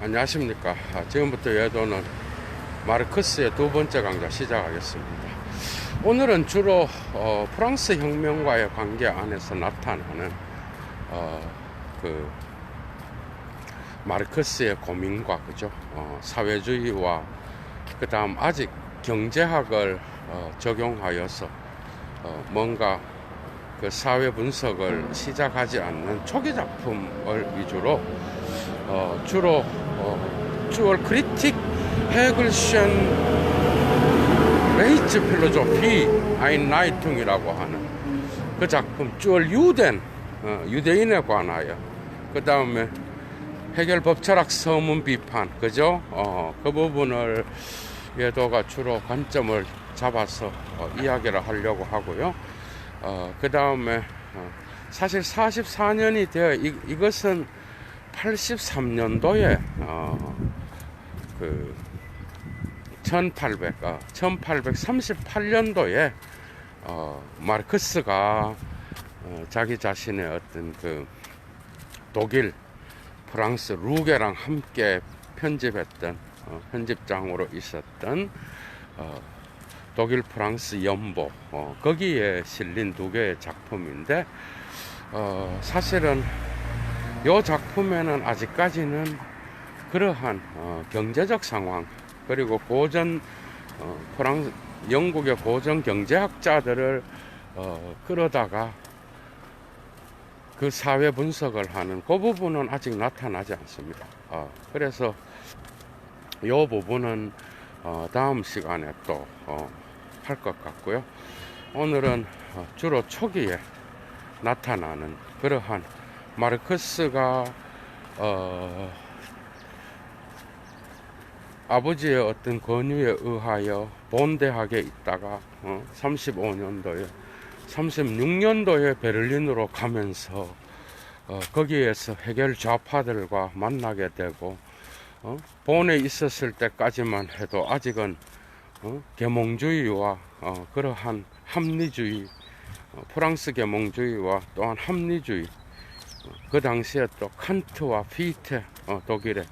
안녕하십니까. 지금부터 여도는 마르크스의 두 번째 강좌 시작하겠습니다. 오늘은 주로 프랑스 혁명과의 관계 안에서 나타나는 그 마르크스의 고민과 그죠, 사회주의와 그 다음 아직 경제학을 적용하여서 뭔가 그 사회 분석을 시작하지 않는 초기 작품을 위주로 주로 주얼 크리틱 헤글션 레이츠 필로조피 아인라이퉁이라고 하는 그 작품, 주얼 유덴 유대인에 관하여, 그 다음에 해겔 법철학 서문 비판, 그죠? 그 부분을 예도가 주로 관점을 잡아서 이야기를 하려고 하고요. 그 다음에 사실 44년이 되어 이것은 83년도에 그 1838년도에 마르크스가 자기 자신의 어떤 그 독일, 프랑스, 루게랑 함께 편집했던 편집장으로 있었던 독일 프랑스 연보, 거기에 실린 두 개의 작품인데, 사실은 이 작품에는 아직까지는 그러한 경제적 상황, 그리고 고전 영국의 고전 경제학자들을 끌어다가 그 사회 분석을 하는 그 부분은 아직 나타나지 않습니다. 그래서 이 부분은 다음 시간에 또 할 것 같고요. 오늘은 주로 초기에 나타나는 그러한 마르크스가 아버지의 어떤 권유에 의하여 본대학에 있다가 35년도에 36년도에 베를린으로 가면서 거기에서 해겔 좌파들과 만나게 되고, 본에 있었을 때까지만 해도 아직은 계몽주의와 그러한 합리주의, 프랑스 계몽주의와 또한 합리주의, 그 당시에 또 칸트와 피테, 독일에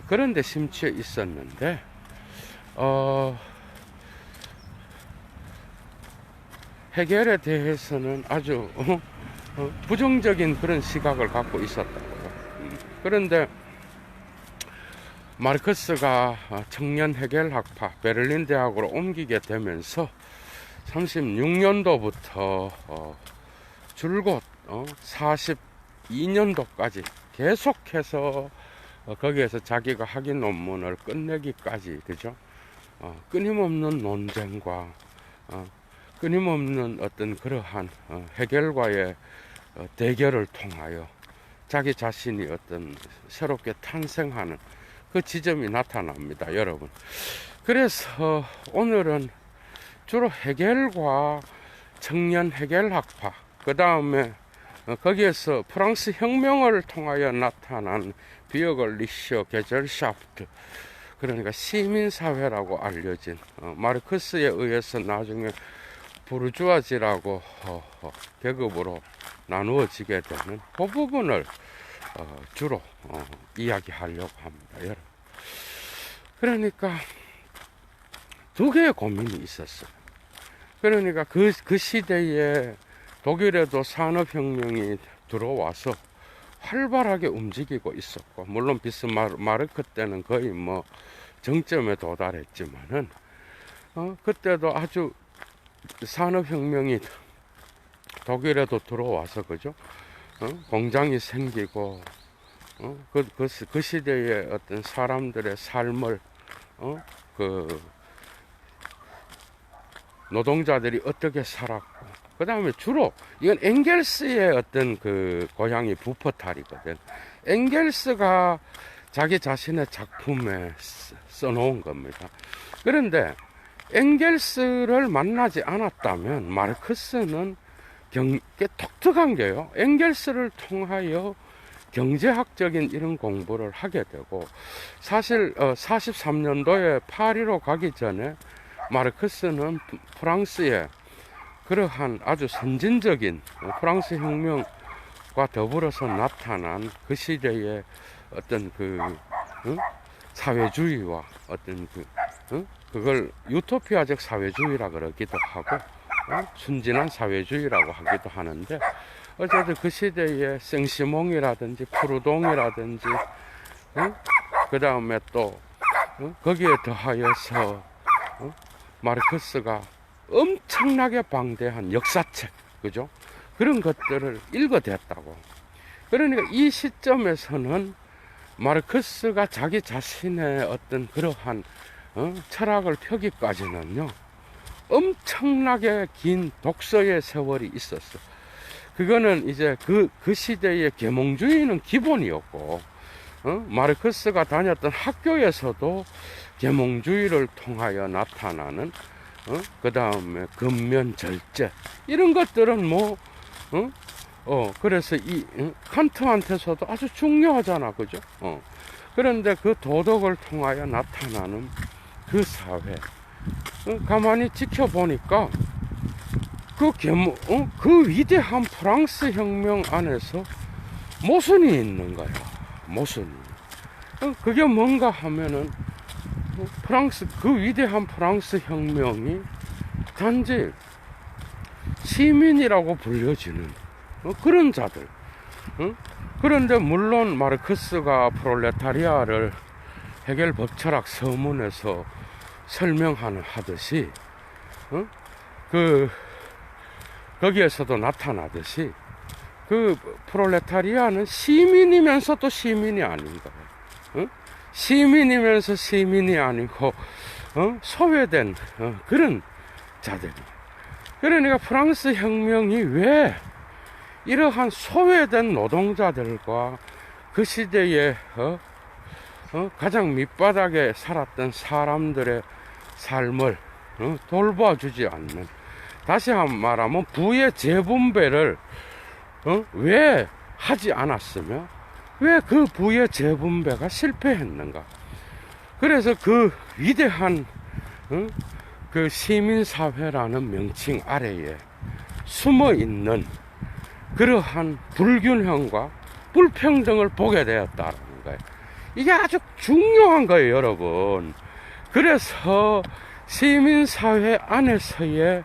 그런 데 심취해 있었는데, 해겔에 대해서는 아주 부정적인 그런 시각을 갖고 있었다고요. 그런데 마르크스가 청년 해겔 학파 베를린 대학으로 옮기게 되면서 36년도부터 줄곧 42년도까지 계속해서 거기에서 자기가 학위 논문을 끝내기까지, 그죠? 끊임없는 논쟁과 끊임없는 어떤 그러한 해겔과의 대결을 통하여 자기 자신이 어떤 새롭게 탄생하는 그 지점이 나타납니다, 여러분. 그래서 오늘은 주로 해겔과 청년 해겔 학파, 그 다음에 거기에서 프랑스 혁명을 통하여 나타난 비어글리셔 게젤샤프트, 그러니까 시민사회라고 알려진 마르크스에 의해서 나중에 부르주아지라고 계급으로 나누어지게 되는 그 부분을 주로 이야기하려고 합니다, 여러분. 그러니까 두 개의 고민이 있었어요. 그러니까 그 시대에 독일에도 산업혁명이 들어와서 활발하게 움직이고 있었고, 물론 비스마르크 때는 거의 뭐 정점에 도달했지만은 그때도 아주 산업혁명이 독일에도 들어와서, 그죠? 공장이 생기고, 그 시대의 어떤 사람들의 삶을, 그 노동자들이 어떻게 살았고, 그 다음에 주로 이건 엥겔스의 어떤 그 고향이 부퍼탈이거든. 엥겔스가 자기 자신의 작품에 써놓은 겁니다. 그런데 엥겔스를 만나지 않았다면 마르크스는 꽤 독특한 게요, 엥겔스를 통하여 경제학적인 이런 공부를 하게 되고, 사실 43년도에 파리로 가기 전에 마르크스는 프랑스의 그러한 아주 선진적인 프랑스 혁명과 더불어서 나타난 그 시대의 어떤 그 응? 사회주의와 어떤 그걸 유토피아적 사회주의라 그러기도 하고 순진한 사회주의라고 하기도 하는데, 어쨌든 그 시대에 생시몽이라든지 푸르동이라든지 그 다음에 또 거기에 더하여서 마르크스가 엄청나게 방대한 역사책, 그죠? 그런 것들을 읽어댔다고. 그러니까 이 시점에서는 마르크스가 자기 자신의 어떤 그러한 철학을 펴기까지는요, 엄청나게 긴 독서의 세월이 있었어. 그거는 이제 그 시대의 계몽주의는 기본이었고, 마르크스가 다녔던 학교에서도 계몽주의를 통하여 나타나는, 그 다음에 근면절제, 이런 것들은 뭐, 그래서 칸트한테서도 아주 중요하잖아, 그죠? 그런데 그 도덕을 통하여 나타나는 그 사회, 가만히 지켜보니까 그 위대한 프랑스 혁명 안에서 모순이 있는 거야. 모순이. 그게 뭔가 하면은 그 위대한 프랑스 혁명이 단지 시민이라고 불려지는 그런 자들. 그런데 물론 마르크스가 프롤레타리아를 헤겔 법철학 서문에서 설명하듯이 거기에서도 나타나듯이 그 프롤레타리아는 시민이면서 또 시민이 아닌 거예요. 시민이면서 시민이 아니고 소외된 그런 자들이. 그러니까 프랑스 혁명이 왜 이러한 소외된 노동자들과 그 시대에 가장 밑바닥에 살았던 사람들의 삶을 돌봐주지 않는, 다시 한 말하면 부의 재분배를 왜 하지 않았으며 왜 그 부의 재분배가 실패했는가. 그래서 그 위대한 그 시민사회라는 명칭 아래에 숨어있는 그러한 불균형과 불평등을 보게 되었다는 거예요. 이게 아주 중요한 거예요, 여러분. 그래서 시민사회 안에서의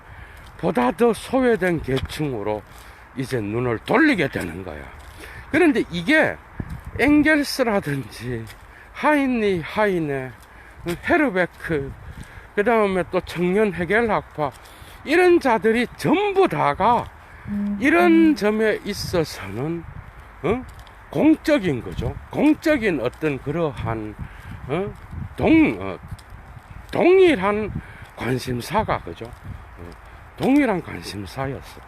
보다 더 소외된 계층으로 이제 눈을 돌리게 되는 거야. 그런데 이게 엥겔스라든지 하이네, 헤르베크, 그 다음에 또 청년 해겔학파, 이런 자들이 전부 다가 이런 점에 있어서는 공적인 거죠. 공적인 어떤 그러한 동일한 관심사가, 그죠? 동일한 관심사였어.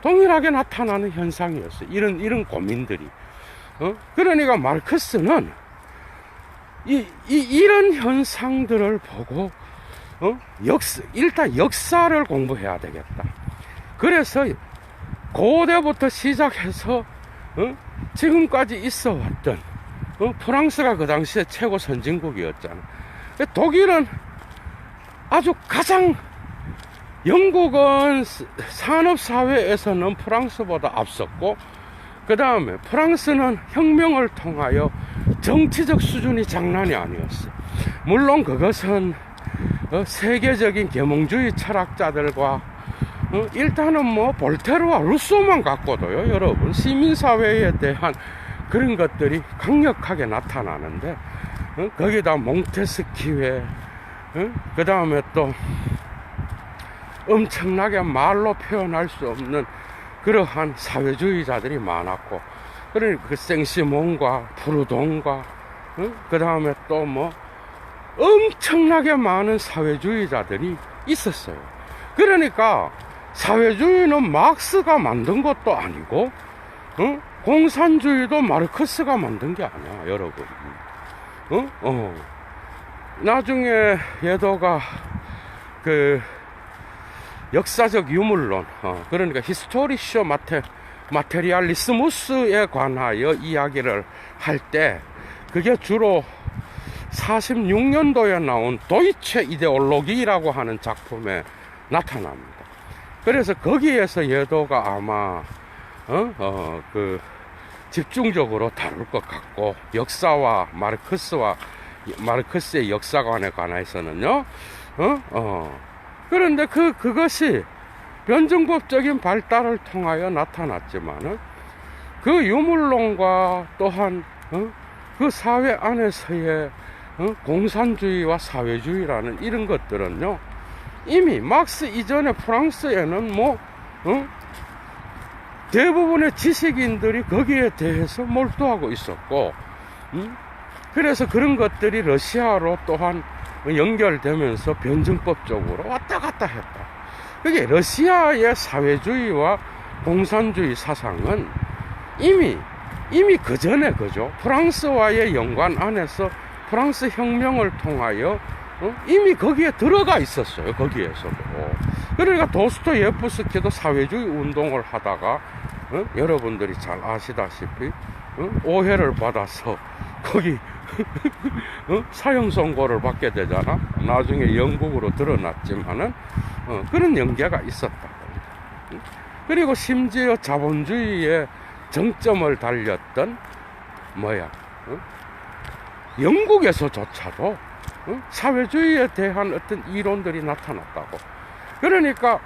동일하게 나타나는 현상이었어. 이런 고민들이. 그러니까 마르크스는 이런 현상들을 보고 일단 역사를 공부해야 되겠다. 그래서 고대부터 시작해서 지금까지 있어 왔던 프랑스가 그 당시에 최고 선진국이었잖아. 독일은 아주 가장, 영국은 산업사회에서는 프랑스보다 앞섰고, 그 다음에 프랑스는 혁명을 통하여 정치적 수준이 장난이 아니었어. 물론 그것은 세계적인 계몽주의 철학자들과 일단은 뭐 볼테르와 루소만 갖고도요, 여러분, 시민사회에 대한 그런 것들이 강력하게 나타나는데, 거기다 몽테스키웨, 그 다음에 또 엄청나게 말로 표현할 수 없는 그러한 사회주의자들이 많았고, 그러니까 그 생시몬과 푸르동과 그 다음에 또 뭐 엄청나게 많은 사회주의자들이 있었어요. 그러니까 사회주의는 막스가 만든 것도 아니고 공산주의도 마르크스가 만든 게 아니야, 여러분. 나중에 예도가 그 역사적 유물론, 그러니까 히스토리쇼 마테리알리스무스에 관하여 이야기를 할 때, 그게 주로 46년도에 나온 도이체 이데올로기라고 하는 작품에 나타납니다. 그래서 거기에서 예도가 아마 그 집중적으로 다룰 것 같고, 역사와 마르크스의 역사관에 관해서는요. 그런데 그것이 변증법적인 발달을 통하여 나타났지만은 그 유물론과 또한 그 사회 안에서의 공산주의와 사회주의라는 이런 것들은요, 이미 막스 이전에 프랑스에는 대부분의 지식인들이 거기에 대해서 몰두하고 있었고, 그래서 그런 것들이 러시아로 또한 연결되면서 변증법적으로 왔다 갔다 했다. 그게 러시아의 사회주의와 공산주의 사상은 이미 그 전에, 그죠? 프랑스와의 연관 안에서 프랑스 혁명을 통하여 이미 거기에 들어가 있었어요. 거기에서도. 그러니까 도스토예프스키도 사회주의 운동을 하다가 여러분들이 잘 아시다시피 오해를 받아서 거기 사형 선고를 받게 되잖아. 나중에 영국으로 드러났지만은 그런 연계가 있었다. 그리고 심지어 자본주의의 정점을 달렸던 영국에서조차도 사회주의에 대한 어떤 이론들이 나타났다고. 그러니까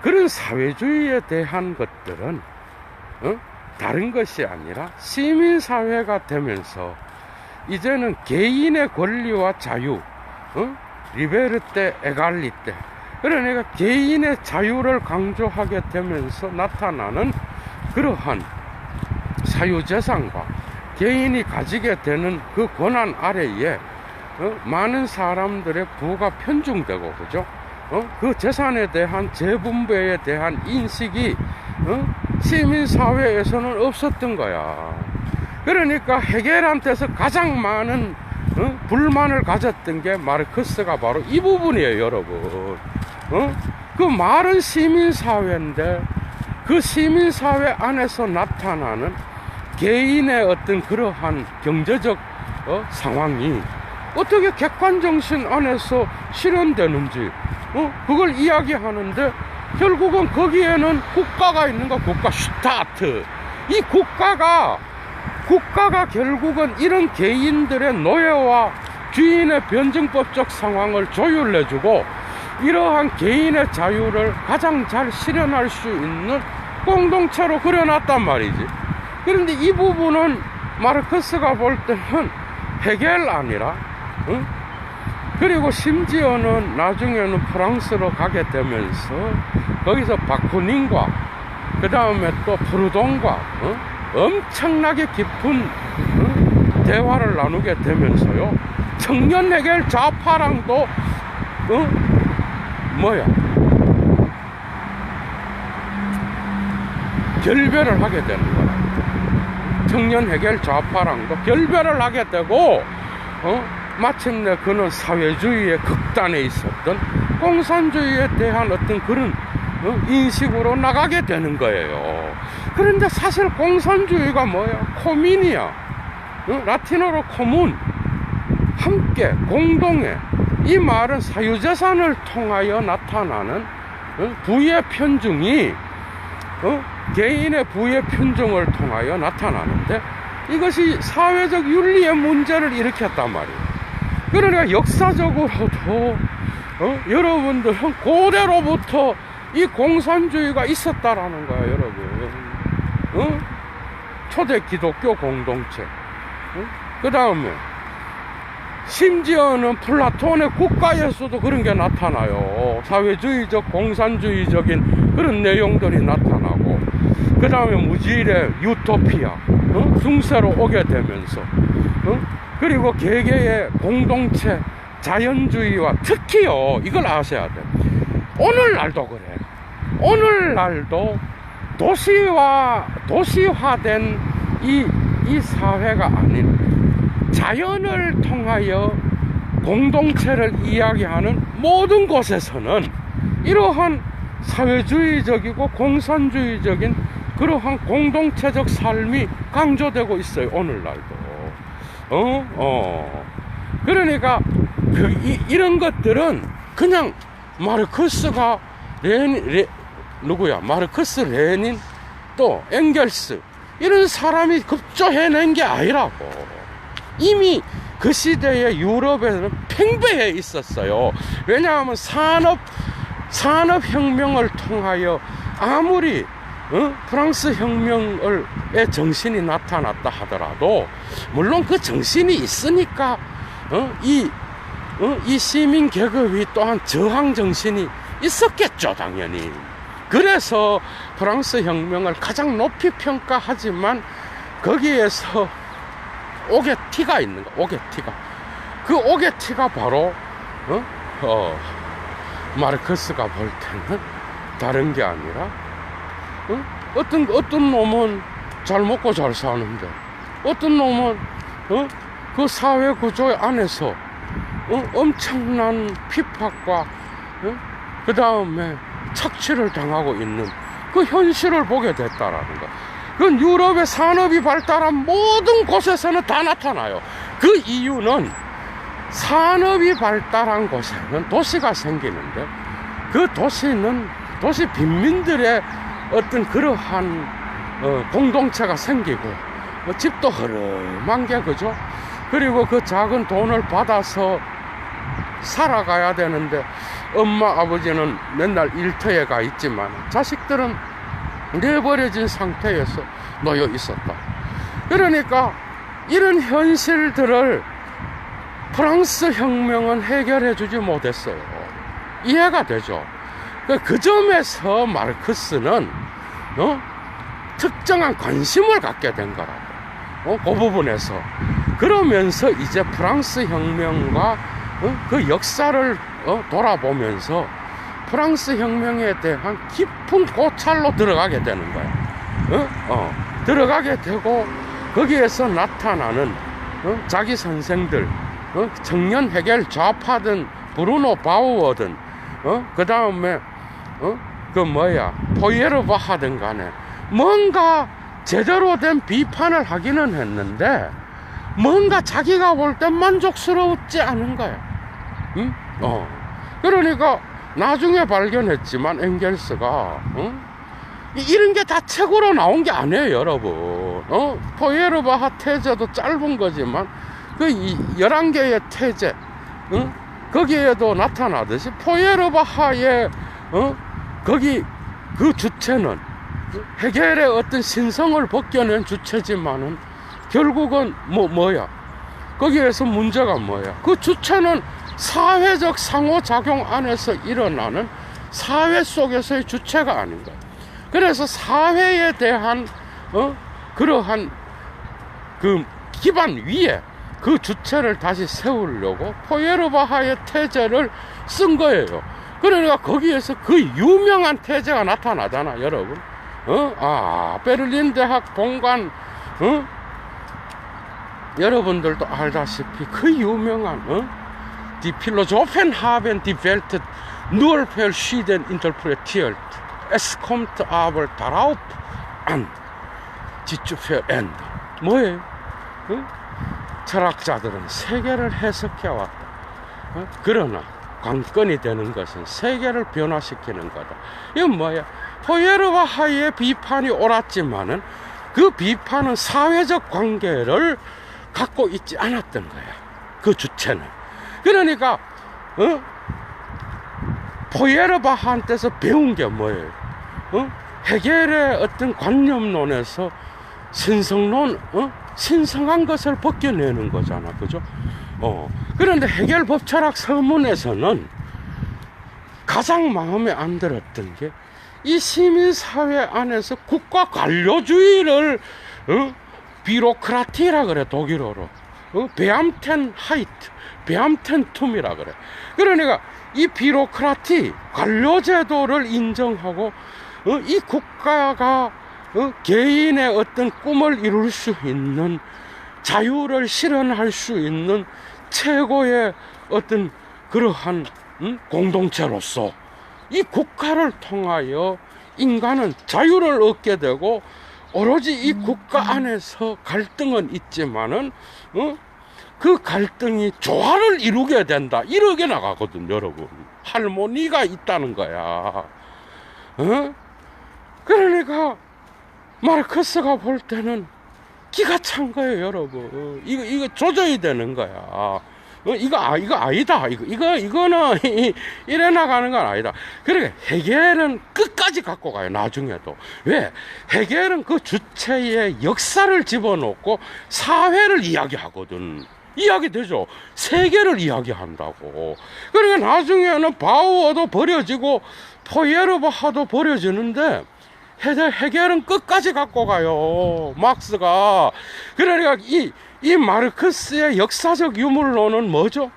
그런 사회주의에 대한 것들은 다른 것이 아니라 시민사회가 되면서 이제는 개인의 권리와 자유, 리베르테 에갈리테, 그러니까 개인의 자유를 강조하게 되면서 나타나는 그러한 사유재산과 개인이 가지게 되는 그 권한 아래에 많은 사람들의 부가 편중되고, 그죠? 그 재산에 대한 재분배에 대한 인식이 시민사회에서는 없었던 거야. 그러니까 헤겔한테서 가장 많은 불만을 가졌던 게 마르크스가 바로 이 부분이에요, 여러분. 그 말은 시민사회인데 그 시민사회 안에서 나타나는 개인의 어떤 그러한 경제적 상황이 어떻게 객관정신 안에서 실현되는지 그걸 이야기하는데, 결국은 거기에는 국가가 있는 거, 국가 슈타트. 이 국가가 결국은 이런 개인들의 노예와 주인의 변증법적 상황을 조율해주고 이러한 개인의 자유를 가장 잘 실현할 수 있는 공동체로 그려놨단 말이지. 그런데 이 부분은 마르크스가 볼 때는 헤겔 아니라 그리고 심지어는 나중에는 프랑스로 가게 되면서 거기서 바쿠닌과 그 다음에 또 프루돈과 엄청나게 깊은 대화를 나누게 되면서요, 청년 헤겔 좌파랑도 결별을 하게 되는 거야. 청년 헤겔 좌파랑도 결별을 하게 되고 마침내 그는 사회주의의 극단에 있었던 공산주의에 대한 어떤 그런 인식으로 나가게 되는 거예요. 그런데 사실 공산주의가 코민이야. 라틴어로 코문, 함께, 공동의, 이 말은 사유재산을 통하여 나타나는 부의 편중이 개인의 부의 편중을 통하여 나타나는데, 이것이 사회적 윤리의 문제를 일으켰단 말이에요. 그러니까 역사적으로도 여러분들은 고대로부터 이 공산주의가 있었다라는 거야, 여러분. 초대 기독교 공동체. 그 다음에 심지어는 플라톤의 국가에서도 그런 게 나타나요. 사회주의적, 공산주의적인 그런 내용들이 나타나고, 그 다음에 무질의 유토피아, 중세로 오게 되면서, 그리고 개개의 공동체, 자연주의와 특히요, 이걸 아셔야 돼. 오늘날도 그래. 오늘날도 도시화된 이 사회가 아닌 자연을 통하여 공동체를 이야기하는 모든 곳에서는 이러한 사회주의적이고 공산주의적인 그러한 공동체적 삶이 강조되고 있어요, 오늘날도. 그러니까 이런 것들은 그냥 마르크스, 레닌, 또 엥겔스, 이런 사람이 급조해낸 게 아니라고. 이미 그 시대에 유럽에는 팽배해 있었어요. 왜냐하면 산업혁명을 통하여 아무리 프랑스 혁명의 정신이 나타났다 하더라도, 물론 그 정신이 있으니까 이 시민 계급이 또한 저항 정신이 있었겠죠, 당연히. 그래서 프랑스 혁명을 가장 높이 평가하지만 거기에서 오게티가 있는 거, 오게티가. 그 오게티가 바로 마르크스가 볼 때는 다른 게 아니라 어떤 놈은 잘 먹고 잘 사는데, 어떤 놈은 그 사회 구조 안에서 엄청난 핍박과 그 다음에 착취를 당하고 있는 그 현실을 보게 됐다라는 거. 그건 유럽의 산업이 발달한 모든 곳에서는 다 나타나요. 그 이유는 산업이 발달한 곳에는 도시가 생기는데, 그 도시는 도시 빈민들의 어떤 그러한 공동체가 생기고, 집도 흐름한 게, 그죠? 그리고 그 작은 돈을 받아서 살아가야 되는데, 엄마 아버지는 맨날 일터에 가 있지만 자식들은 내버려진 상태에서 놓여 있었다. 그러니까 이런 현실들을 프랑스 혁명은 해결해 주지 못했어요. 이해가 되죠? 그 점에서 마르크스는 특정한 관심을 갖게 된 거라고. 그 부분에서. 그러면서 이제 프랑스 혁명과 그 역사를 돌아보면서 프랑스 혁명에 대한 깊은 고찰로 들어가게 되는 거야. 들어가게 되고, 거기에서 나타나는 자기 선생들, 청년 해겔 좌파든 브루노 바우어든 그 다음에 포이에르바하든 간에 뭔가 제대로 된 비판을 하기는 했는데, 뭔가 자기가 볼 땐 만족스럽지 않은 거야. 응? 그러니까 나중에 발견했지만 엥겔스가 이런 게 다 책으로 나온 게 아니에요, 여러분. 포이에르바하 태제도 짧은 거지만 그 11개의 태제, 거기에도 나타나듯이 포이에르바하의 거기 그 주체는 해겔의 어떤 신성을 벗겨낸 주체지만은 결국은 뭐야? 거기에서 문제가 뭐야? 그 주체는 사회적 상호작용 안에서 일어나는 사회 속에서의 주체가 아닌 거야. 그래서 사회에 대한 그러한 그 기반 위에 그 주체를 다시 세우려고 포이에르바하의 태제를 쓴 거예요. 그러니까 거기에서 그 유명한 태제가 나타나잖아, 여러분. 베를린 대학 본관, 여러분들도 알다시피 그 유명한 Die Philosophen haben die Welt nur verschieden interpretiert. Es kommt aber darauf an, sie zu verändern. 뭐예요? 철학자들은 세계를 해석해왔다. 그러나 관건이 되는 것은 세계를 변화시키는 거다. 이건 뭐야? 포이에르바하의 비판이 옳았지만은 그 비판은 사회적 관계를 갖고 있지 않았던 거야. 그 주체는. 그러니까 포이에르바하한테서 배운 게 뭐예요? 해겔의 어떤 관념론에서 신성론, 신성한 것을 벗겨내는 거잖아, 그죠? 그런데 해겔 법철학 서문에서는 가장 마음에 안 들었던 게 이 시민사회 안에서 국가 관료주의를 비로크라티라 그래, 독일어로. 베암텐 하이트, 베암텐 툼이라 그래. 그러니까 이 비로크라티, 관료제도를 인정하고 이 국가가 개인의 어떤 꿈을 이룰 수 있는, 자유를 실현할 수 있는 최고의 어떤 그러한 공동체로서 이 국가를 통하여 인간은 자유를 얻게 되고, 오로지 이 국가 안에서 갈등은 있지만은 그 갈등이 조화를 이루게 된다, 이렇게 나가거든, 여러분. 할모니가 있다는 거야. 그러니까 마르크스가 볼 때는 기가 찬 거예요, 여러분. 이거 조져야 되는 거야. 이거 아니다. 이거는 이래 나가는 건 아니다. 그러니까 해겔은 끝까지 갖고 가요, 나중에도. 왜? 해겔은 그 주체의 역사를 집어넣고 사회를 이야기하거든. 이야기되죠. 세계를 이야기한다고. 그러니까 나중에는 바우어도 버려지고 포이에르바하도 버려지는데 해겔은 끝까지 갖고 가요, 막스가. 그러니까 이 마르크스의 역사적 유물론은 뭐죠?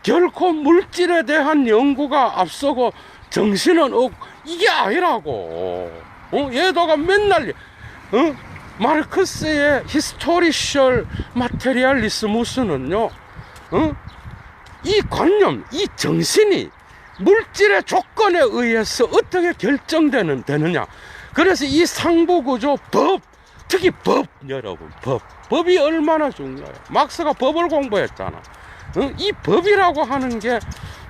결코 물질에 대한 연구가 앞서고 정신은 이게 아니라고. 얘도가 맨날 마르크스의 히스토리셜 마테리알리스무스는요, 이 관념, 이 정신이 물질의 조건에 의해서 어떻게 되느냐. 그래서 이 상부구조, 법, 특히 법, 여러분, 법이 얼마나 중요해요. 막스가 법을 공부했잖아. 이 법이라고 하는 게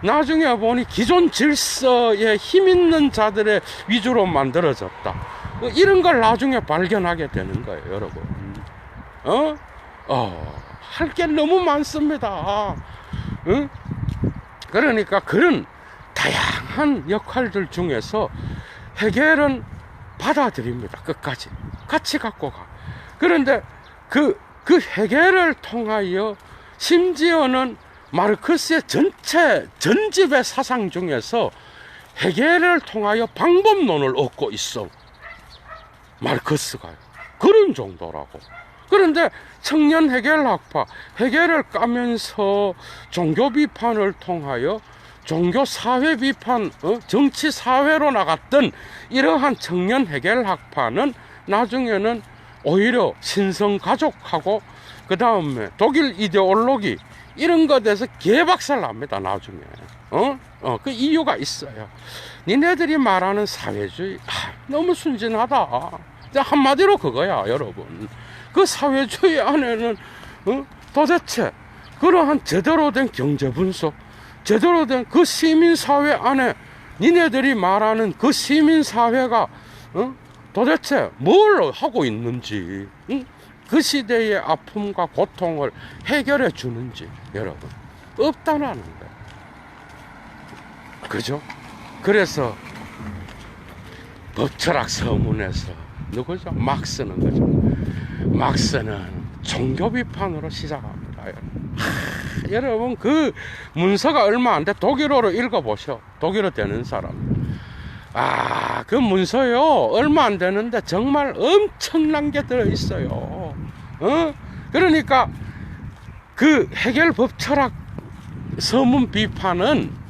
나중에 보니 기존 질서에 힘 있는 자들의 위주로 만들어졌다. 이런 걸 나중에 발견하게 되는 거예요, 여러분. 할 게 너무 많습니다. 그러니까 그런 다양한 역할들 중에서 해겔은 받아들입니다. 끝까지. 같이 갖고 가. 그런데 그 해겔을 통하여 심지어는 마르크스의 전집의 사상 중에서 해겔을 통하여 방법론을 얻고 있어. 마르크스가요. 그런 정도라고. 그런데 청년 해겔 학파, 해겔을 까면서 종교 비판을 통하여 종교 사회 비판, 정치 사회로 나갔던 이러한 청년 해겔 학파는 나중에는 오히려 신성 가족하고 그 다음에 독일 이데올로기 이런 것에서 개박살 납니다, 나중에. 그 이유가 있어요. 니네들이 말하는 사회주의, 너무 순진하다. 한마디로 그거야, 여러분. 그 사회주의 안에는, 도대체 그러한 제대로 된 경제 분석, 제대로 된 그 시민사회 안에 니네들이 말하는 그 시민사회가, 도대체 뭘 하고 있는지, 그 시대의 아픔과 고통을 해결해 주는지, 여러분, 없다라는 거예요. 그죠? 그래서 법철학 서문에서 누구죠? 막스는 거죠. 막스는 종교 비판으로 시작합니다. 여러분, 그 문서가 얼마 안 돼. 독일어로 읽어보셔. 독일어 되는 사람. 그 문서요, 얼마 안 되는데 정말 엄청난 게 들어있어요. 그러니까 그 해겔 법철학 서문 비판은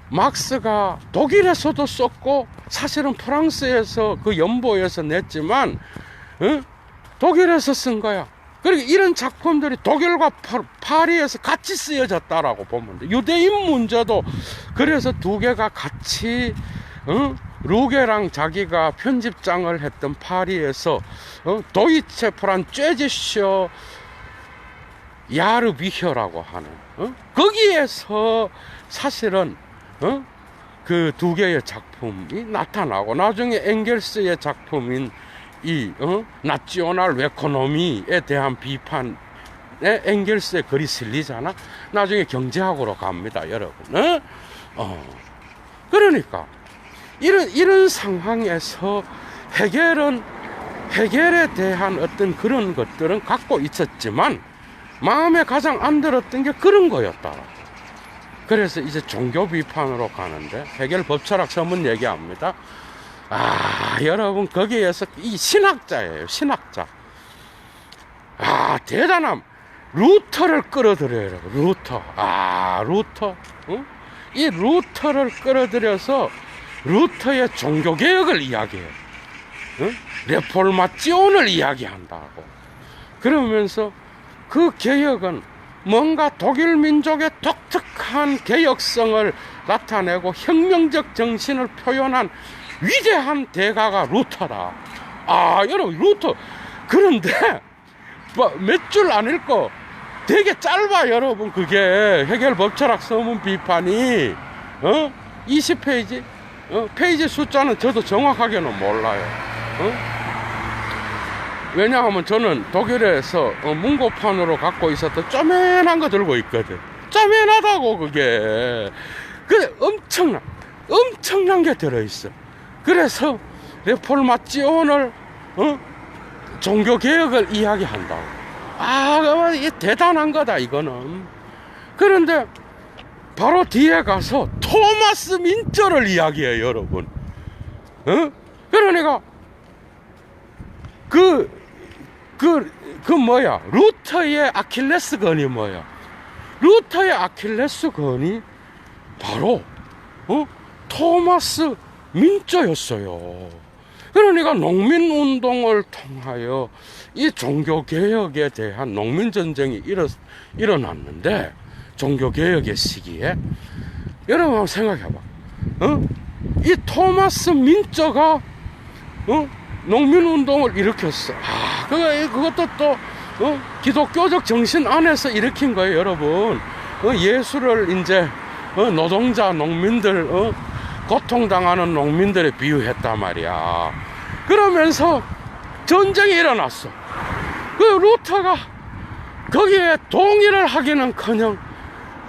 막스가 독일에서도 썼고 사실은 프랑스에서 그 연보에서 냈지만 독일에서 쓴 거야. 그러니까 이런 작품들이 독일과 파리에서 같이 쓰여졌다라고 보면 돼. 유대인 문제도 그래서 두 개가 같이 루게랑 자기가 편집장을 했던 파리에서 도이체 프란 쬐지쇼 야르비혀라고 하는 거기에서 사실은 그 두 개의 작품이 나타나고 나중에 엥겔스의 작품인 이 나치오날 에코노미에 대한 비판에 엥겔스의 글이 실리잖아. 나중에 경제학으로 갑니다, 여러분. 그러니까 이런 상황에서 해겔에 대한 어떤 그런 것들은 갖고 있었지만 마음에 가장 안 들었던 게 그런 거였다. 그래서 이제 종교 비판으로 가는데 해겔 법철학 서문 얘기합니다. 여러분, 거기에서 이 신학자예요, 신학자. 대단함. 루터를 끌어들여요, 루터. 루터. 이 루터를 끌어들여서 루터의 종교개혁을 이야기해요. 레포르마지온을 이야기한다고. 그러면서 그 개혁은 뭔가 독일 민족의 독특한 개혁성을 나타내고 혁명적 정신을 표현한 위대한 대가가 루터다. 여러분, 루터. 그런데 몇 줄 안 읽고 되게 짧아, 여러분. 그게 해겔 법철학 서문 비판이 20페이지. 페이지 숫자는 저도 정확하게는 몰라요. 왜냐하면 저는 독일에서 문고판으로 갖고 있었던 쪼맨한 거 들고 있거든. 쪼맨하다고 그게. 그래 엄청난 게 들어있어. 그래서 레포르마지온을 종교개혁을 이야기한다고. 이게 대단한 거다 이거는. 그런데 바로 뒤에 가서 토마스 민저를 이야기해요 여러분. 그러니까 루터의 아킬레스건이 뭐야? 루터의 아킬레스건이 바로 토마스 민저였어요. 그러니까 농민운동을 통하여 이 종교개혁에 대한 농민전쟁이 일어났는데, 종교개혁의 시기에 여러분 한번 생각해봐. 이 토마스 민저가 농민운동을 일으켰어. 그것도 또 기독교적 정신 안에서 일으킨 거예요 여러분. 예수를 이제 노동자 농민들 고통당하는 농민들에 비유했단 말이야. 그러면서 전쟁이 일어났어. 그 루터가 거기에 동의를 하기는커녕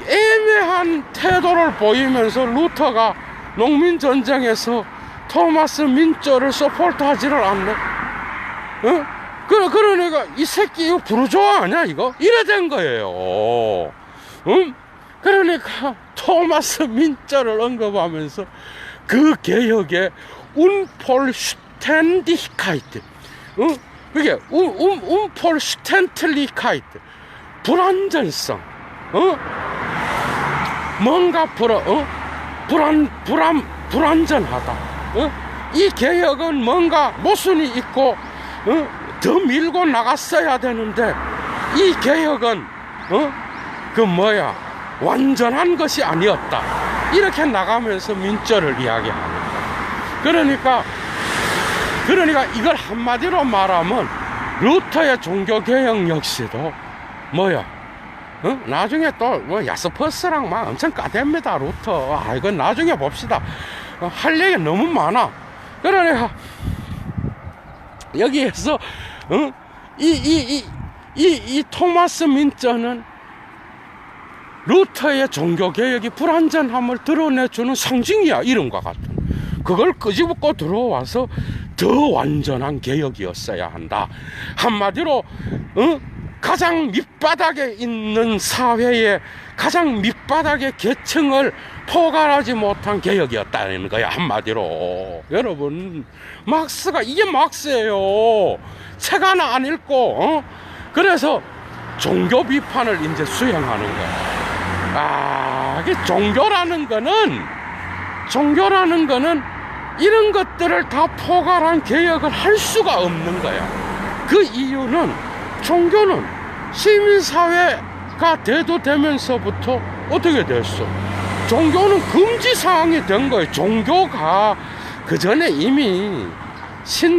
애매한 태도를 보이면서 루터가 농민전쟁에서 토마스 민저를 서포트하지를 않네. 그러니까 이 새끼 이거 부르조아 아니야 이거? 이래 된 거예요. 그러니까 토마스 민저를 언급하면서 그 개혁의 운폴슈텐디히카이트, 그게 운폴슈텐틀리카이트, 불안전성, 뭔가 불안전하다. 이 개혁은 뭔가 모순이 있고 더 밀고 나갔어야 되는데, 이 개혁은 완전한 것이 아니었다. 이렇게 나가면서 민저를 이야기하는 거야. 그러니까 이걸 한마디로 말하면 루터의 종교개혁 역시도 나중에 또 야스퍼스랑 막 엄청 까댑니다 루터. 이건 나중에 봅시다. 할 얘기 너무 많아. 그러니까 여기에서 이 토마스 민저는 루터의 종교개혁이 불완전함을 드러내주는 상징이야. 이름과 같은 그걸 끄집고 들어와서 더 완전한 개혁이었어야 한다. 한마디로 가장 밑바닥에 있는 사회의 가장 밑바닥의 계층을 포괄하지 못한 개혁이었다는 거야 한마디로. 여러분, 막스가 이게 막스예요. 책 하나 안 읽고 그래서 종교 비판을 이제 수행하는 거야. 이게 종교라는 거는 이런 것들을 다 포괄한 개혁을 할 수가 없는 거야. 그 이유는 종교는 시민사회가 대두되면서부터 어떻게 됐어? 종교는 금지사항이 된 거예요. 종교가 그 전에 이미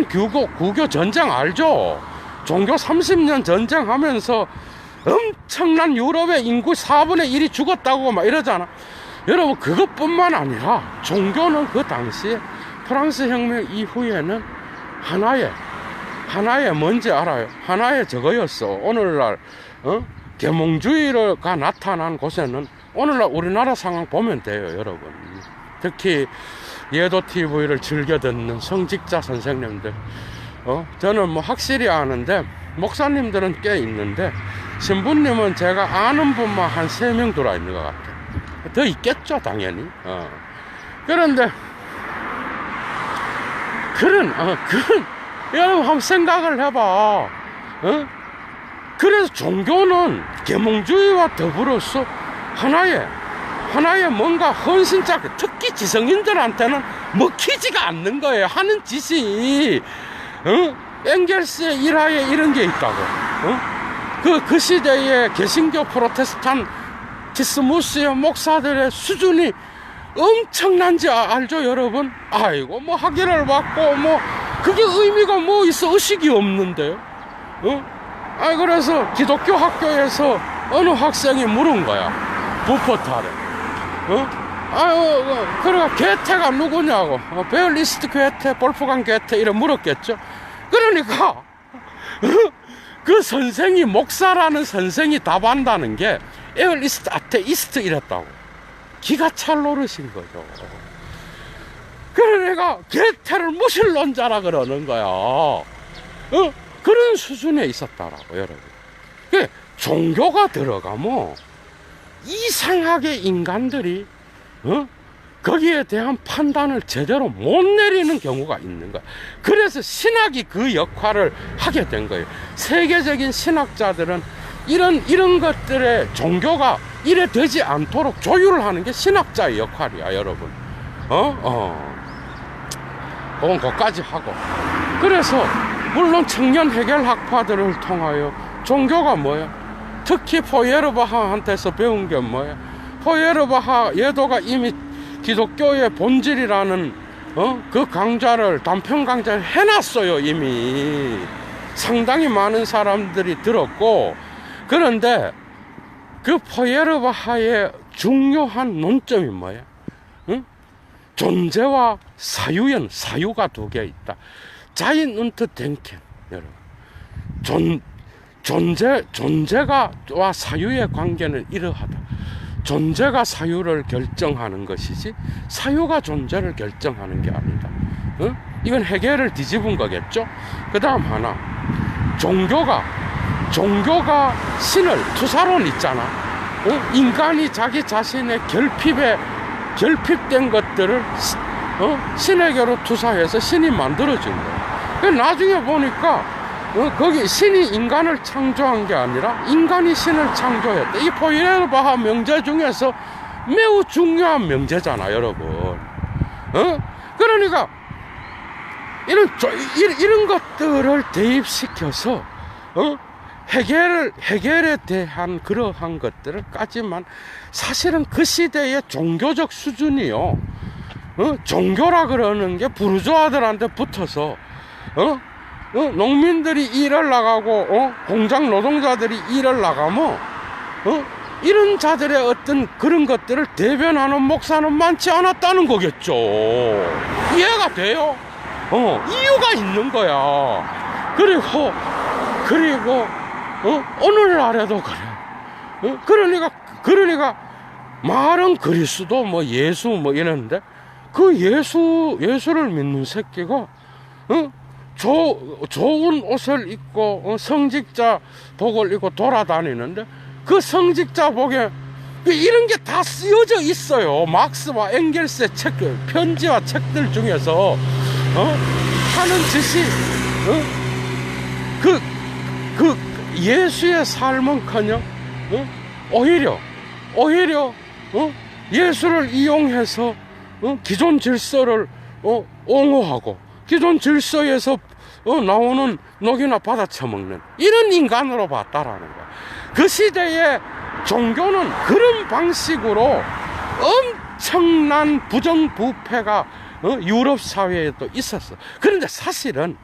구교 전쟁 알죠? 종교 30년 전쟁하면서 엄청난 유럽의 인구 4분의 1이 죽었다고 막 이러잖아. 여러분, 그것뿐만 아니라 종교는 그 당시에 프랑스 혁명 이후에는 하나의 뭔지 알아요? 하나의 저거였어. 오늘날 계몽주의가 나타난 곳에는 오늘날 우리나라 상황 보면 돼요 여러분. 특히 예도 TV를 즐겨 듣는 성직자 선생님들, 저는 확실히 아는데 목사님들은 꽤 있는데 신부님은 제가 아는 분만 한 3명 들어있는 것 같아요. 더 있겠죠 당연히. 그런데 여러분 한번 생각을 해봐. 그래서 종교는 계몽주의와 더불어서 하나의 뭔가 헌신자, 특히 지성인들한테는 먹히지가 않는 거예요. 하는 짓이. 엥겔스의 일화에 이런 게 있다고. 그 시대의 개신교 프로테스탄티스무스의 목사들의 수준이 엄청난지 알죠 여러분? 아이고 학위를 받고 그게 의미가 있어? 의식이 없는데요. 그래서 기독교 학교에서 어느 학생이 물은 거야, 부포탈에. 그러니까 괴테가 누구냐고. 베얼리스트 괴테, 볼프강 괴테 이래 물었겠죠. 그러니까 그 선생이, 목사라는 선생이 답한다는 게 에어리스트 아테이스트 이랬다고. 기가 찰 노릇인 거죠. 그래 내가 게테를 무신론자라 그러는 거야. 그런 수준에 있었다라고, 여러분. 종교가 들어가면 이상하게 인간들이 거기에 대한 판단을 제대로 못 내리는 경우가 있는 거야. 그래서 신학이 그 역할을 하게 된 거예요. 세계적인 신학자들은 이런 것들의 종교가 이래 되지 않도록 조율을 하는 게 신학자의 역할이야, 여러분. 그건 거기까지 하고. 그래서 물론 청년 해결 학파들을 통하여 종교가 뭐야? 특히 포예르바하한테서 배운 게 뭐야? 포예르바하 예도가 이미 기독교의 본질이라는 그 강좌를, 단편 강좌를 해놨어요. 이미 상당히 많은 사람들이 들었고. 그런데 그 포예르바하의 중요한 논점이 뭐야? 존재와 사유가 두 개 있다. 자인 운트 덴켄. 여러분, 존재가 와 사유의 관계는 이러하다. 존재가 사유를 결정하는 것이지 사유가 존재를 결정하는 게 아니다. 이건 해결을 뒤집은 거겠죠. 그 다음 하나, 종교가 신을, 투사론 있잖아. 인간이 자기 자신의 결핍된 것들을 신에게로 투사해서 신이 만들어진 거야. 나중에 보니까 거기 신이 인간을 창조한 게 아니라 인간이 신을 창조했다. 이 포예르바하 명제 중에서 매우 중요한 명제잖아, 여러분. 그러니까 이런 것들을 대입시켜서 해결에 대한 그러한 것들까지만 사실은 그 시대의 종교적 수준이요. 종교라 그러는 게 부르주아들한테 붙어서 농민들이 일을 나가고 공장 노동자들이 일을 나가면 이런 자들의 어떤 그런 것들을 대변하는 목사는 많지 않았다는 거겠죠. 이해가 돼요? 이유가 있는 거야. 그리고 오늘날에도 그래. 그러니까 말은 그리스도 뭐 예수 뭐 이러는데 그 예수를 믿는 새끼가 좋은 옷을 입고 성직자 복을 입고 돌아다니는데 그 성직자 복에 이런 게 다 쓰여져 있어요. 막스와 엥겔스의 책들, 편지와 책들 중에서 하는 짓이 그 예수의 삶은커녕 오히려 예수를 이용해서 기존 질서를 옹호하고 기존 질서에서 나오는 녹이나 받아쳐먹는 이런 인간으로 봤다라는 거야. 그 시대의 종교는 그런 방식으로 엄청난 부정부패가 유럽 사회에 또 있었어. 그런데 사실은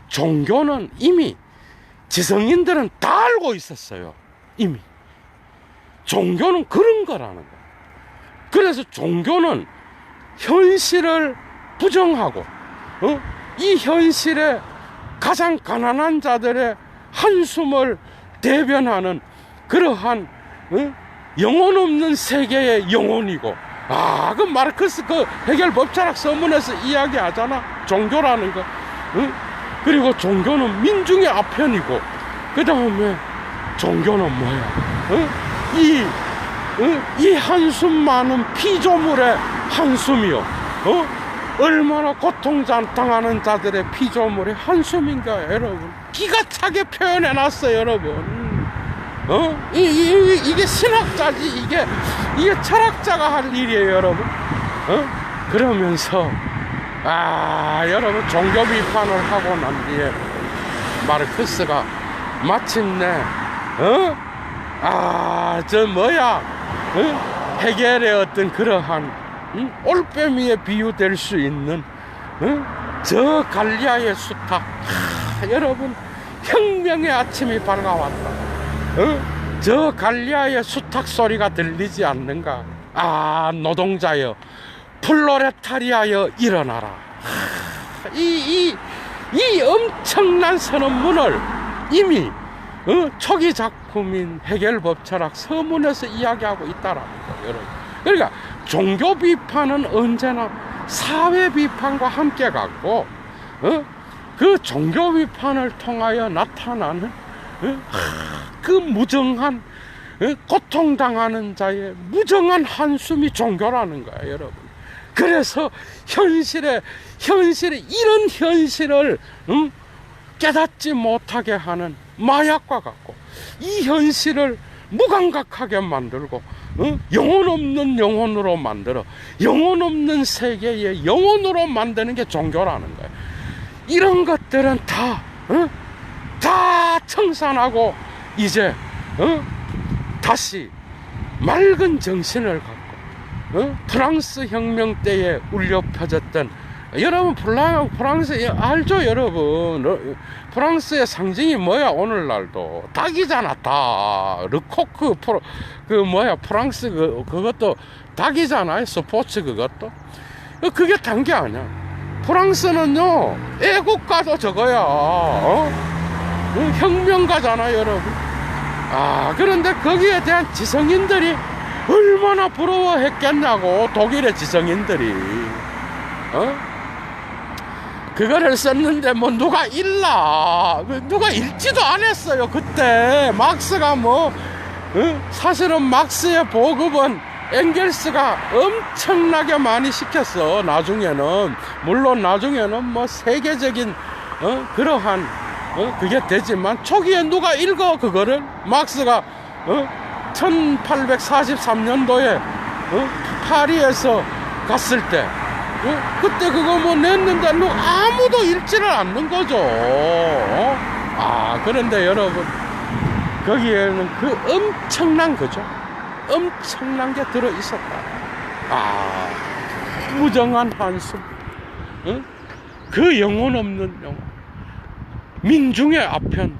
종교는 이미 지성인들은 다 알고 있었어요. 이미 종교는 그런 거라는 거야. 그래서 종교는 현실을 부정하고 이 현실에 가장 가난한 자들의 한숨을 대변하는 그러한 영혼 없는 세계의 영혼이고, 그 마르크스 그 해결법 철학 서문에서 이야기하잖아. 종교라는 거. 그리고 종교는 민중의 아편이고, 그 다음에 종교는 뭐야? 이 한숨 많은 피조물의 한숨이요. 얼마나 고통당하는 자들의 피조물의 한숨인가, 여러분. 기가 차게 표현해놨어요, 여러분. 이게 신학자지, 이게 철학자가 할 일이에요, 여러분. 그러면서, 여러분, 종교 비판을 하고 난 뒤에 마르크스가 마침내, 해결의 어떤 그러한 올빼미에 비유될 수 있는 저 갈리아의 수탉, 여러분, 혁명의 아침이 밝아왔다. 저 갈리아의 수탉 소리가 들리지 않는가? 노동자여, 플로레타리아여, 일어나라. 이 엄청난 선언문을 이미 초기 작품인 해결법철학 서문에서 이야기하고 있다라는 거예요, 여러분. 그러니까 종교 비판은 언제나 사회 비판과 함께 가고 그 종교 비판을 통하여 나타나는 그 무정한 고통당하는 자의 무정한 한숨이 종교라는 거예요, 여러분. 그래서 현실에 이런 현실을 깨닫지 못하게 하는 마약과 같고, 이 현실을 무감각하게 만들고 영혼 없는 영혼으로 만들어 영혼 없는 세계의 영혼으로 만드는 게 종교라는 거예요. 이런 것들은 다 청산하고 이제 다시 맑은 정신을 갖고 프랑스 혁명 때에 울려 퍼졌던, 여러분 프랑스 알죠, 여러분? 프랑스의 상징이 뭐야? 오늘날도 닭이잖아, 닭. 르코크 프랑스 그것도 닭이잖아요, 스포츠. 그것도 그게 단 게 아니야. 프랑스는요 애국가도 저거야. 혁명가잖아, 여러분. 그런데 거기에 대한 지성인들이 얼마나 부러워했겠냐고, 독일의 지성인들이. 그거를 썼는데 뭐 누가 읽지도 않았어요. 그때 막스가 사실은 막스의 보급은 엥겔스가 엄청나게 많이 시켰어. 나중에는 물론 나중에는 세계적인 그러한 그게 되지만, 초기에 누가 읽어 그거를? 막스가 1843년도에 파리에서 갔을 때 그때 그거 냈는데 아무도 읽지를 않는 거죠. 그런데 여러분, 거기에는 그 엄청난 게 들어있었다. 무정한 한숨, 그 영혼 없는 영혼, 민중의 아편.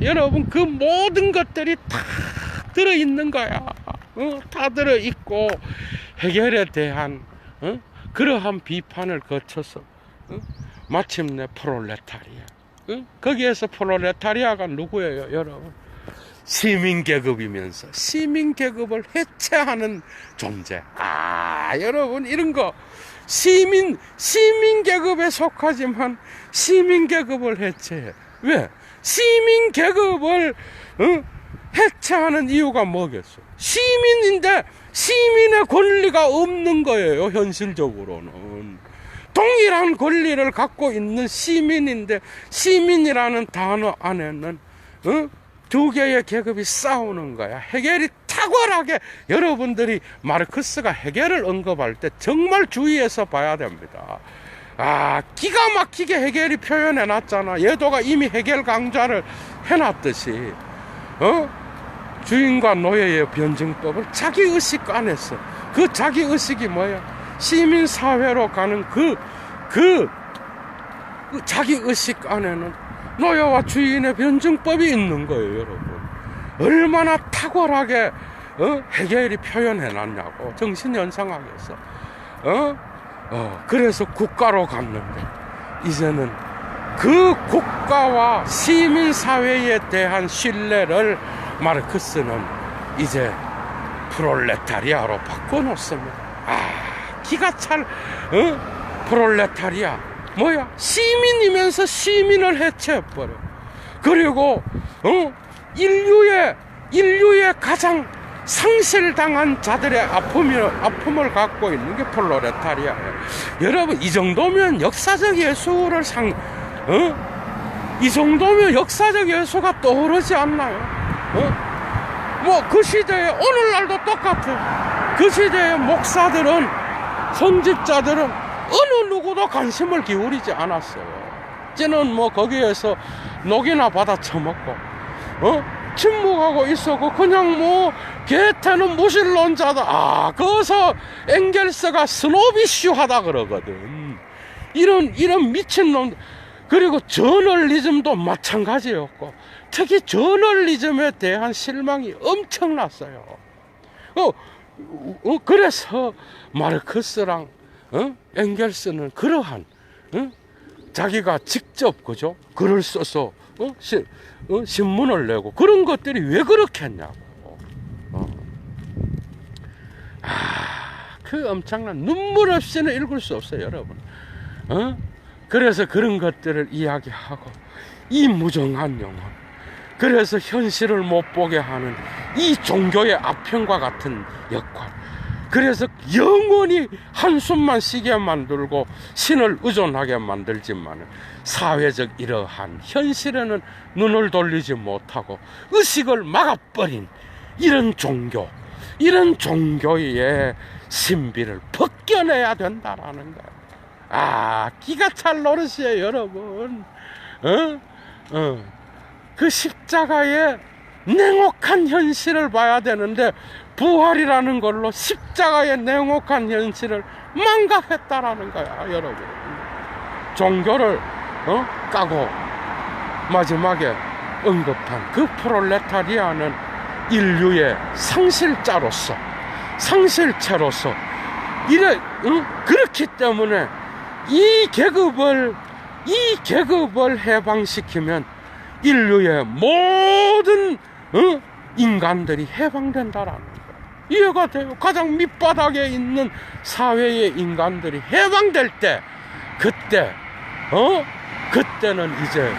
여러분, 그 모든 것들이 다 들어있는 거야. 다 들어있고, 해결에 대한 그러한 비판을 거쳐서 마침내 프롤레타리아. 거기에서 프롤레타리아가 누구예요, 여러분? 시민계급이면서 시민계급을 해체하는 존재. 여러분, 이런 거 시민계급에 속하지만 시민계급을 해체해. 왜? 시민계급을 해체하는 이유가 뭐겠어? 시민인데 시민의 권리가 없는 거예요, 현실적으로는. 동일한 권리를 갖고 있는 시민인데, 시민이라는 단어 안에는 두 개의 계급이 싸우는 거야. 해겔이 탁월하게, 여러분들이 마르크스가 해겔을 언급할 때 정말 주의해서 봐야 됩니다. 기가 막히게 해겔이 표현해 놨잖아. 예도가 이미 해겔 강좌를 해놨듯이 주인과 노예의 변증법을 자기의식 안에서, 그 자기의식이 뭐야? 시민사회로 가는 그 자기의식 안에는 노예와 주인의 변증법이 있는 거예요, 여러분. 얼마나 탁월하게 해겔이 표현해놨냐고, 정신연상하겠어. 그래서 국가로 갔는데, 이제는 그 국가와 시민사회에 대한 신뢰를 마르크스는 이제 프롤레타리아로 바꿔놓습니다. 기가 찰 프롤레타리아 뭐야? 시민이면서 시민을 해체해버려. 그리고 인류의 가장 상실당한 자들의 아픔을 갖고 있는 게 프롤레타리아예요. 여러분, 이 정도면 역사적 예수를 이 정도면 역사적 예수가 떠오르지 않나요? 그 시대에, 오늘날도 똑같아. 그 시대의 목사들은, 선집자들은 어느 누구도 관심을 기울이지 않았어요. 쟤는 거기에서 녹이나 받아 처먹고 침묵하고 있었고, 그냥 게테는 무신론자다. 거기서 엥겔스가 스노비슈 하다 그러거든. 이런 미친놈. 그리고 저널리즘도 마찬가지였고, 특히 저널리즘에 대한 실망이 엄청났어요. 그래서 마르크스랑 엥겔스는 그러한 자기가 직접 글을 써서 신문을 내고 그런 것들이 왜 그렇게 했냐고. 그 엄청난 눈물 없이는 읽을 수 없어요, 여러분. 그래서 그런 것들을 이야기하고 이 무정한 영혼, 그래서 현실을 못 보게 하는 이 종교의 아편과 같은 역할, 그래서 영원히 한숨만 쉬게 만들고 신을 의존하게 만들지만 사회적 이러한 현실에는 눈을 돌리지 못하고 의식을 막아버린 이런 종교, 이런 종교의 신비를 벗겨내야 된다라는 거예요. 기가 찰 노릇이에요, 여러분. 그 십자가의 냉혹한 현실을 봐야 되는데 부활이라는 걸로 십자가의 냉혹한 현실을 망각했다라는 거야, 여러분. 종교를 까고 마지막에 언급한 그 프롤레타리아는 인류의 상실자로서, 상실체로서 그렇기 때문에 이 계급을 해방시키면 인류의 모든 인간들이 해방된다라는 거예요. 이해가 돼요? 가장 밑바닥에 있는 사회의 인간들이 해방될 때, 그때는 이제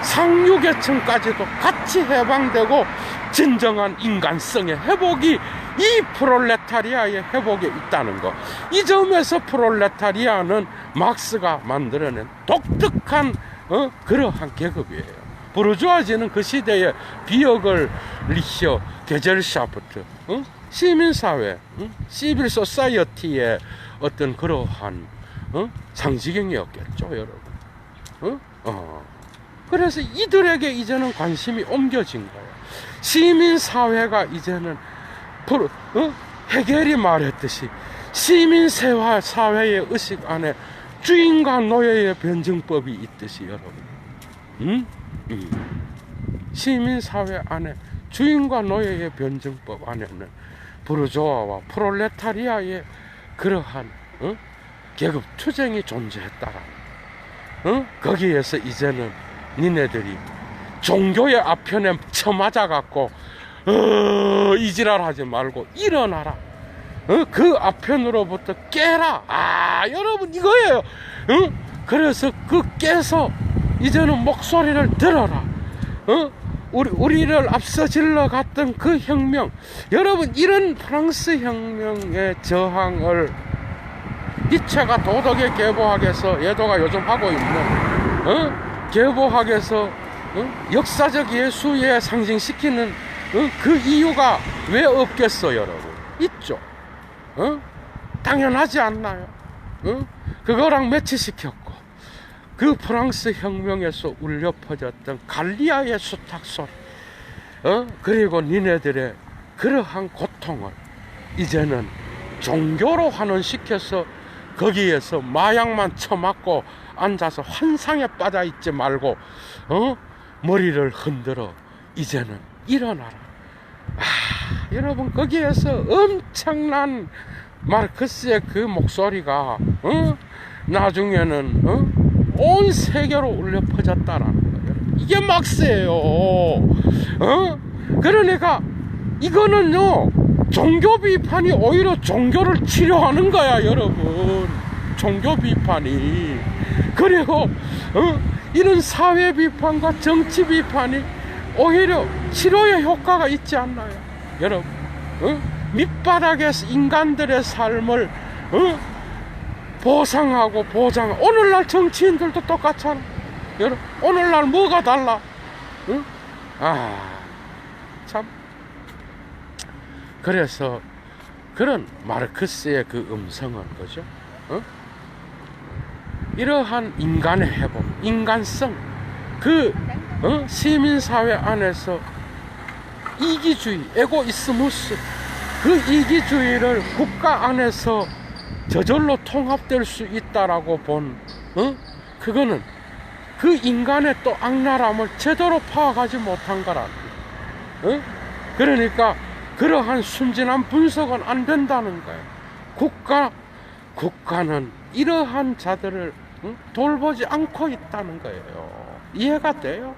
상류계층까지도 같이 해방되고 진정한 인간성의 회복이 이 프롤레타리아의 회복에 있다는 거. 이 점에서 프롤레타리아는 막스가 만들어낸 독특한 그러한 계급이에요. 부르주아지는 그 시대의 비어글 리히어 게젤샤프트, 시민사회, 시빌 소사이어티의 어떤 그러한 상지경이었겠죠, 여러분. 그래서 이들에게 이제는 관심이 옮겨진 거예요. 시민사회가 이제는 헤겔이 말했듯이 시민사회의 의식 안에 주인과 노예의 변증법이 있듯이, 여러분. 시민사회 안에 주인과 노예의 변증법 안에는 부르조아와 프롤레타리아의 그러한 계급 투쟁이 존재했다라. 거기에서 이제는 니네들이 종교의 아편에 처맞아 갖고 이지랄 하지 말고 일어나라. 그 아편으로부터 깨라. 여러분 이거예요. 그래서 그 깨서 이제는 목소리를 들어라. 우리를 앞서 질러갔던 그 혁명, 여러분 이런 프랑스 혁명의 저항을 니체가 도덕의 계보학에서 예도가 요즘 하고 있는 계보학에서 역사적 예수에 상징시키는 그 이유가 왜 없겠어, 여러분? 있죠. 당연하지 않나요? 그거랑 매치시켰고 그 프랑스 혁명에서 울려 퍼졌던 갈리아의 수탉 소리, 그리고 니네들의 그러한 고통을 이제는 종교로 환원시켜서 거기에서 마약만 처맞고 앉아서 환상에 빠져 있지 말고 머리를 흔들어 이제는 일어나라. 여러분 거기에서 엄청난 마르크스의 그 목소리가 나중에는 온 세계로 울려 퍼졌다라는 거예요. 이게 막스예요. 그러니까 이거는요, 종교 비판이 오히려 종교를 치료하는 거야, 여러분. 종교 비판이. 그리고 이런 사회 비판과 정치 비판이 오히려 치료의 효과가 있지 않나요, 여러분? 밑바닥에서 인간들의 삶을 보상하고 보장하고. 오늘날 정치인들도 똑같잖아, 여러분. 오늘날 뭐가 달라? 참. 그래서 그런 마르크스의 그 음성은 그죠? 이러한 인간의 회복, 인간성, 그 시민사회 안에서 이기주의, 에고이스무스, 그 이기주의를 국가 안에서 저절로 통합될 수 있다라고 본 그거는 그 인간의 또 악랄함을 제대로 파악하지 못한 거라. 그러니까 그러한 순진한 분석은 안 된다는 거예요. 국가는 이러한 자들을 돌보지 않고 있다는 거예요. 이해가 돼요?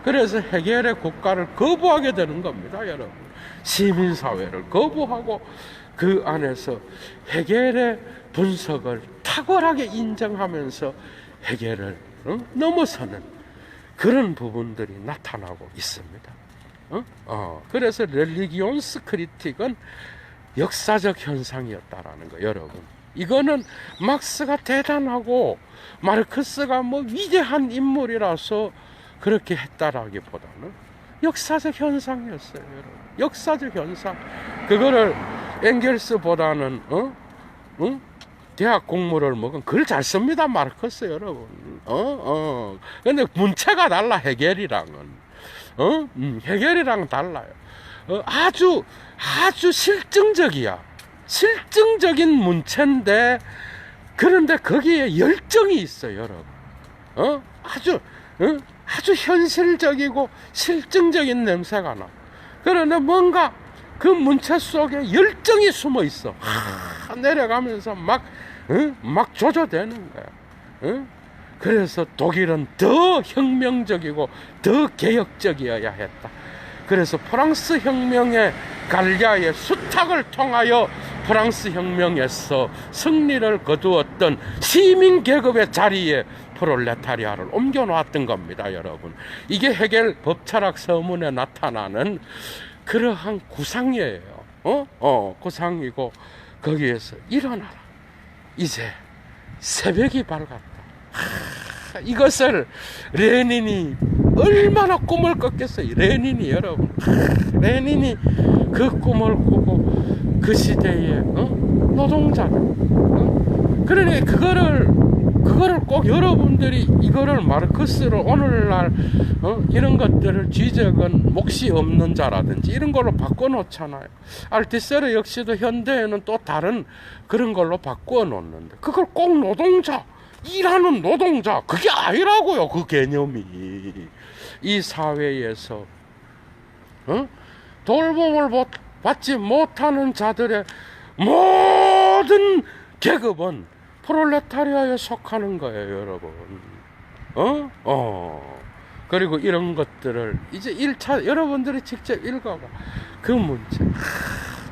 그래서 헤겔의 국가를 거부하게 되는 겁니다, 여러분. 시민사회를 거부하고 그 안에서 헤겔의 분석을 탁월하게 인정하면서 헤겔을 넘어서는 그런 부분들이 나타나고 있습니다. 그래서 렐리기온스 크리틱은 역사적 현상이었다라는 거, 여러분. 이거는 막스가 대단하고 마르크스가 뭐 위대한 인물이라서 그렇게 했다라기보다는 역사적 현상이었어요, 여러분. 역사적 현상. 그거를 엥겔스보다는 대학 공부를 먹은 글 잘 씁니다, 마르크스, 여러분. 근데 문체가 달라, 헤겔이랑은. 헤겔이랑 달라요. 아주 실증적이야. 실증적인 문체인데, 그런데 거기에 열정이 있어요, 여러분. 아주 현실적이고 실증적인 냄새가 나. 그런데 뭔가 그 문체 속에 열정이 숨어 있어. 내려가면서 막 조져대는 거야. 그래서 독일은 더 혁명적이고 더 개혁적이어야 했다. 그래서 프랑스 혁명의 갈리아의 수탁을 통하여 프랑스 혁명에서 승리를 거두었던 시민 계급의 자리에 프롤레타리아를 옮겨놓았던 겁니다, 여러분. 이게 헤겔 법철학 서문에 나타나는 그러한 구상이에요. 구상이고, 거기에서 일어나라. 이제 새벽이 밝았다. 이것을 레닌이 얼마나 꿈을 꿨겠어요. 레닌이, 여러분. 레닌이 그 꿈을 꾸고 그 시대의 노동자들. 그러니 그거를 꼭 여러분들이 이거를 마르크스로 오늘날 이런 것들을 쥐적은 몫이 없는 자라든지 이런 걸로 바꿔놓잖아요. 알티세르 역시도 현대에는 또 다른 그런 걸로 바꿔놓는데 그걸 꼭 노동자, 일하는 노동자, 그게 아니라고요. 그 개념이 이 사회에서 돌봄을 받지 못하는 자들의 모든 계급은 프롤레타리아에 속하는 거예요, 여러분. 그리고 이런 것들을 이제 1차 여러분들이 직접 읽어봐. 그 문제.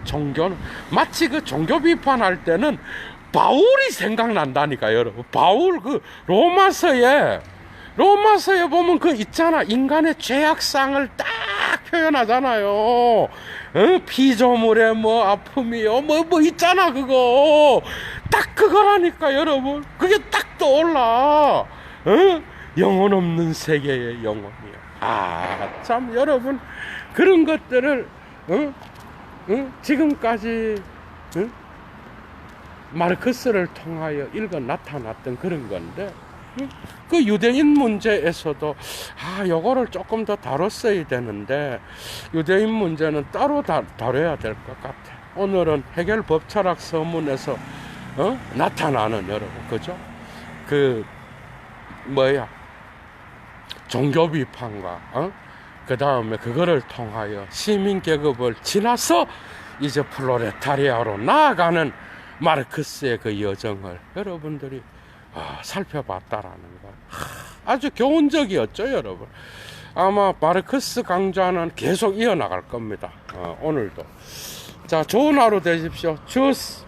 종교는 마치 그 종교 비판할 때는 바울이 생각난다니까, 여러분. 바울 그 로마서에 보면 그 있잖아. 인간의 죄악상을 딱 표현하잖아요. 피조물의 뭐 아픔이요, 뭐 있잖아, 그거. 딱 그거라니까, 여러분. 그게 딱 떠올라. 영혼 없는 세계의 영혼이야. 참, 여러분. 그런 것들을, 지금까지, 마르크스를 통하여 읽어 나타났던 그런 건데, 그 유대인 문제에서도 요거를 조금 더 다뤘어야 되는데 유대인 문제는 따로 다뤄야 될 것 같아. 오늘은 헤겔 법철학 서문에서 나타나는, 여러분, 그죠? 종교 비판과 그 다음에 그거를 통하여 시민 계급을 지나서 이제 프롤레타리아로 나아가는 마르크스의 그 여정을 여러분들이 살펴봤다라는 거. 아주 교훈적이었죠, 여러분. 아마 마르크스 강좌는 계속 이어나갈 겁니다. 오늘도. 자, 좋은 하루 되십시오. 주스.